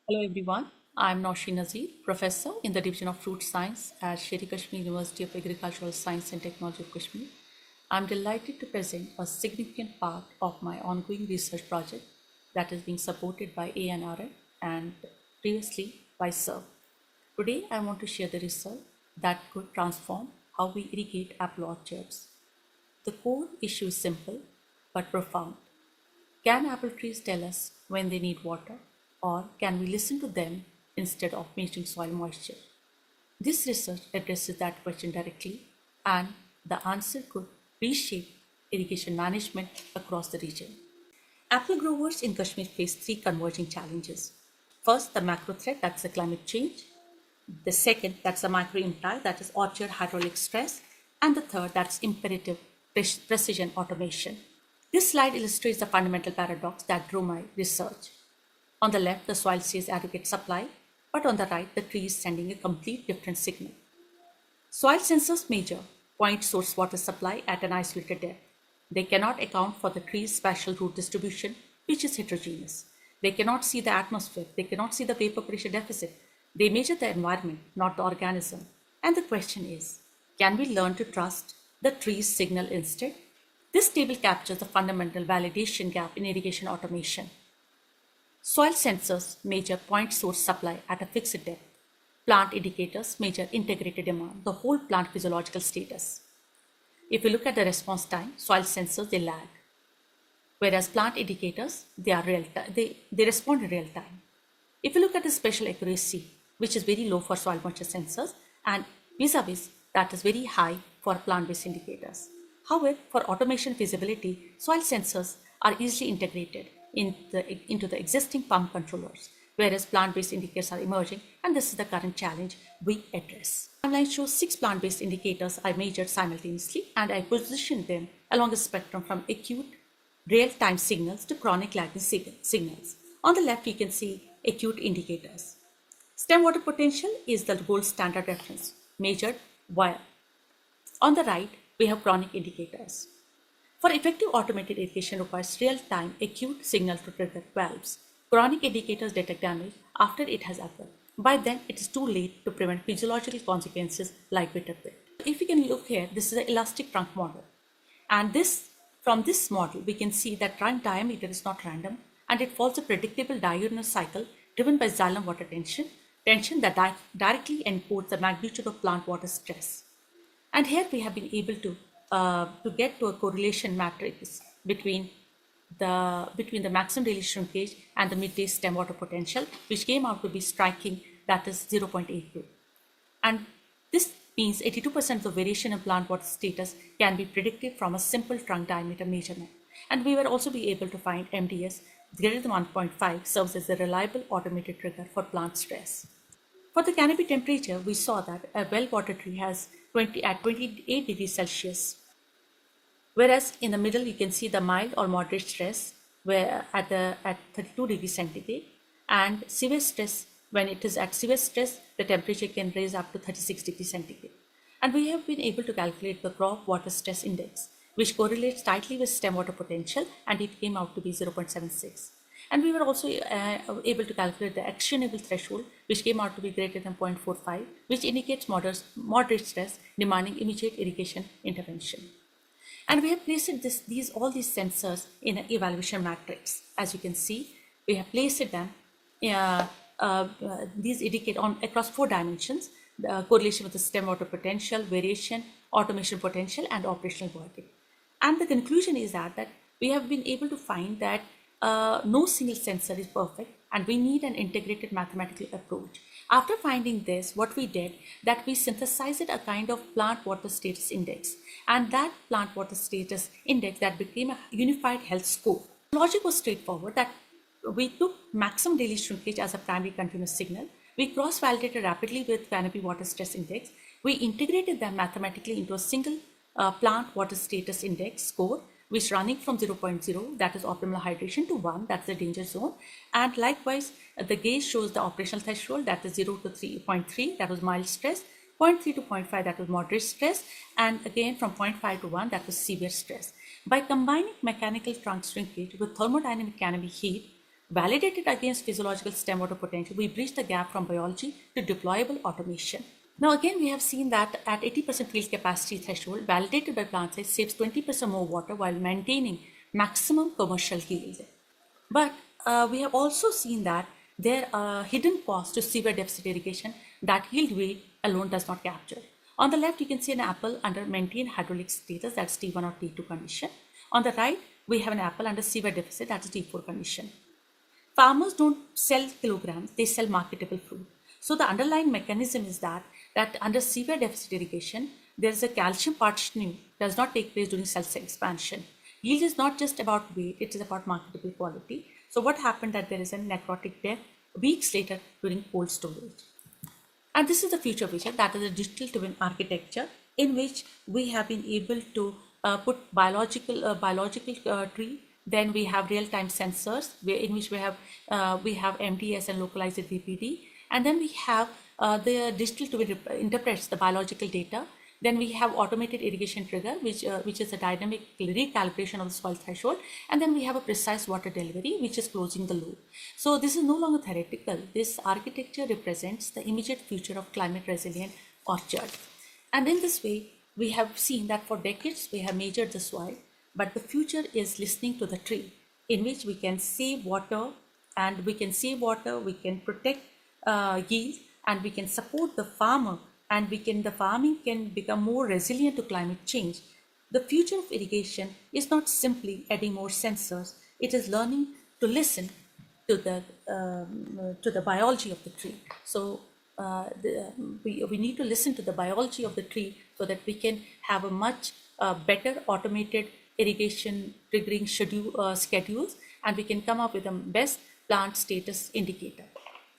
Hello everyone, I am Nowsheen Nazir, Professor in the Division of Fruit Science at Kashmir University of Agricultural Science and Technology of Kashmir. I am delighted to present a significant part of my ongoing research project that is being supported by ANRF and previously by SERV. Today I want to share the result that could transform how we irrigate apple orchards. The core issue is simple but profound. Can apple trees tell us when they need water, or can we listen to them instead of measuring soil moisture? This research addresses that question directly, and the answer could reshape irrigation management across the region. Apple growers in Kashmir face three converging challenges. First, the macro threat, that's the climate change. The second, that's the micro impact, that is orchard hydraulic stress. And the third, that's imperative precision automation. This slide illustrates the fundamental paradox that drove my research. On the left, the soil says adequate supply, but on the right, the tree is sending a complete different signal. Soil sensors measure point source water supply at an isolated depth. They cannot account for the tree's spatial root distribution, which is heterogeneous. They cannot see the atmosphere. They cannot see the vapor pressure deficit. They measure the environment, not the organism. And the question is, can we learn to trust the tree's signal instead? This table captures the fundamental validation gap in irrigation automation. Soil sensors measure point source supply at a fixed depth. Plant indicators measure integrated demand, the whole plant physiological status. If you look at the response time, soil sensors, they lag. Whereas plant indicators, they are real time. They respond in real time. If you look at the spatial accuracy, which is very low for soil moisture sensors, and vis-a-vis, that is very high for plant-based indicators. However, for automation feasibility, soil sensors are easily integrated into the existing pump controllers, whereas plant-based indicators are emerging, and this is the current challenge we address. The timeline shows 6 plant-based indicators I measured simultaneously, and I positioned them along a spectrum from acute real-time signals to chronic lagging signals. On the left, you can see acute indicators. Stem water potential is the gold standard reference, measured via. On the right, we have chronic indicators. For effective automated irrigation requires real-time acute signal to trigger valves. Chronic indicators detect damage after it has occurred. By then, it is too late to prevent physiological consequences like bitter pit. If you can look here, this is an elastic trunk model. And from this model, we can see that trunk diameter is not random, and it follows a predictable diurnal cycle driven by xylem water tension that directly encodes the magnitude of plant water stress. And here we have been able to get to a correlation matrix between the maximum daily shrinkage and the midday stem water potential, which came out to be striking, that is 0.82. And this means 82% of the variation in plant water status can be predicted from a simple trunk diameter measurement. And we will also be able to find MDS greater than 1.5 serves as a reliable automated trigger for plant stress. For the canopy temperature, we saw that a well-watered tree has 28 degrees Celsius, whereas in the middle you can see the mild or moderate stress where at 32 degrees centigrade, and severe stress, when it is at severe stress, the temperature can raise up to 36 degrees centigrade. And we have been able to calculate the crop water stress index, which correlates tightly with stem water potential, and it came out to be 0.76. And we were also able to calculate the actionable threshold, which came out to be greater than 0.45, which indicates moderate stress demanding immediate irrigation intervention. And we have placed all these sensors in an evaluation matrix. As you can see, we have placed them. These indicate across 4 dimensions: the correlation with the stem water potential, variation, automation potential, and operational working. And the conclusion is that we have been able to find that no single sensor is perfect, and we need an integrated mathematical approach. After finding this, what we did, that we synthesized a kind of plant water status index, and that plant water status index that became a unified health score. The logic was straightforward, that we took maximum daily shrinkage as a primary continuous signal. We cross-validated rapidly with canopy water stress index. We integrated them mathematically into a single plant water status index score, which running from 0.0, that is optimal hydration, to 1, that's the danger zone. And likewise, the gauge shows the operational threshold, that is 0 to 3.3, that was mild stress, 0.3 to 0.5, that was moderate stress, and again from 0.5 to 1, that was severe stress. By combining mechanical trunk shrinkage with thermodynamic canopy heat, Validated against physiological stem water potential, we bridge the gap from biology to deployable automation. Now again, we have seen that at 80% field capacity threshold, validated by plant size saves 20% more water while maintaining maximum commercial yield. But we have also seen that there are hidden costs to severe deficit irrigation that yield weight alone does not capture. On the left, you can see an apple under maintained hydraulic status, that's T1 or T2 condition. On the right, we have an apple under severe deficit, that's T4 condition. Farmers don't sell kilograms, they sell marketable fruit. So the underlying mechanism is that under severe deficit irrigation, there is a calcium partitioning does not take place during cell expansion. Yield is not just about weight, it is about marketable quality. So what happened that there is a necrotic death weeks later during cold storage. And this is the future vision, that is a digital twin architecture in which we have been able to put biological tree. Then we have real-time sensors in which we have MDS and localized VPD. And then we have the digital twin interprets the biological data. Then we have automated irrigation trigger, which is a dynamic recalibration of the soil threshold. And then we have a precise water delivery, which is closing the loop. So this is no longer theoretical. This architecture represents the immediate future of climate resilient orchard. And in this way, we have seen that for decades, we have measured the soil, but the future is listening to the tree, in which we can save water, we can protect yield, and we can support the farmer, and the farming can become more resilient to climate change. The future of irrigation is not simply adding more sensors, it is learning to listen to the biology of the tree. So we need to listen to the biology of the tree so that we can have a much better automated irrigation triggering schedules, and we can come up with the best plant status indicator.